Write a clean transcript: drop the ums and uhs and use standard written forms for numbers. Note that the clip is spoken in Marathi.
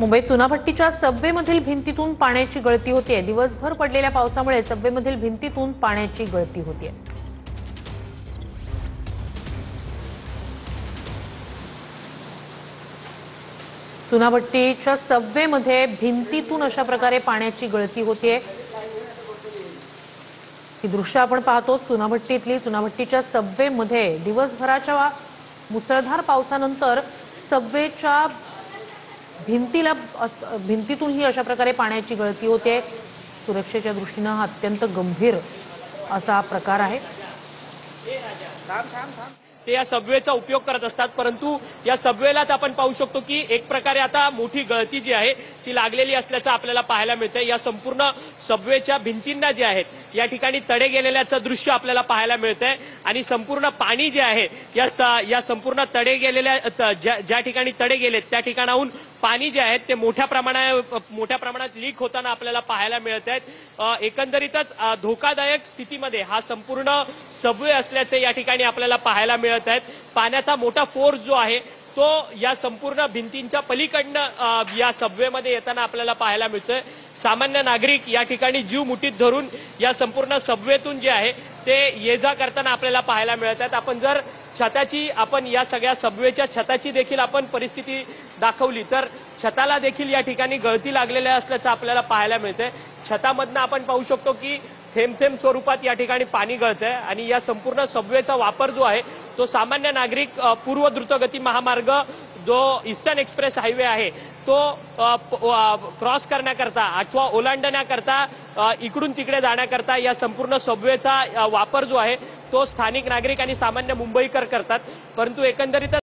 मुंबईत चुनाभट्टीच्या सबवेमधील भिंतीतून पाण्याची गळती होते। दिवसभर पडलेल्या पावसामुळे सबवेमधील भिंतीतून पाण्याची गळती होते। चुनाभट्टीच्या सबवेमध्ये भिंतीतून अशा प्रकारे पाण्याची गळती होते। ही दृश्य आपण पाहतो चुनाभट्टीतली। चुनाभट्टीच्या सबवेमध्ये दिवसभराच्या मुसळधार पावसानंतर सबवेच्या भिंतीतून ही अशा प्रकारे पाण्याची गळती होते। सुरक्षेच्या दृष्टीने हा अत्यंत गंभीर असा प्रकार आहे। ते या सबवेचा उपयोग करत असतात, परंतु या सबवेलाच आपण पाहू शकतो की एक प्रकारे आता मोठी गळती जी आहे ती लागलेली असल्याचं आपल्याला पाहायला मिळतंय। या संपूर्ण सबवेच्या भिंतींना जे आहेत या ठिकाणी तडे गेलेल्याचं दृश्य आपल्याला पाहायला मिळतंय आणि संपूर्ण पाणी जे आहे या संपूर्ण तडे गेलेल्या ज्या ठिकाणी तडे गेलेत त्या ठिकाणाहून पाणी जे आहे ते मोठ्या प्रमाणात लीक होताना आपल्याला पाहायला मिळत आहेत। एकंदरीतच धोकादायक स्थितीमध्ये हा संपूर्ण सबवे असल्याचे या ठिकाणी आपल्याला पाहायला मिळत आहेत। पाण्याचा मोठा फोर्स जो आहे तो या संपूर्ण भिंतींच्या पलीकडनं या सबवेमध्ये येताना आपल्याला पाहायला मिळतोय। सामान्य नागरिक या ठिकाणी जीव मुठीत धरून या संपूर्ण सबवेतून जे आहे ते ये जा करताना आपल्याला पाहायला मिळत आहेत। आपण या सगळ्या सबवेच्या छताची देखील आपण परिस्थिती दाखवली तर छताला देखील या ठिकाणी गळती लागलेल्या असल्याचं आपल्याला पाहायला मिळतंय। छतामधनं आपण पाहू शकतो की थेंब थेंब स्वरूपात या ठिकाणी पाणी गळतंय आणि या संपूर्ण सबवेचा वापर जो आहे तो सामान्य नागरिक पूर्व द्रुतगती महामार्ग जो ईस्टर्न एक्सप्रेस हायवे आहे तो क्रॉस करण्याकरता अथवा ओलांडण्याकरता इकडून तिकडे जाण्याकरता या संपूर्ण सबवेचा वापर जो आहे तो स्थानिक नागरिक आणि सामान्य मुंबईकर करतात। परंतु एकंदरीत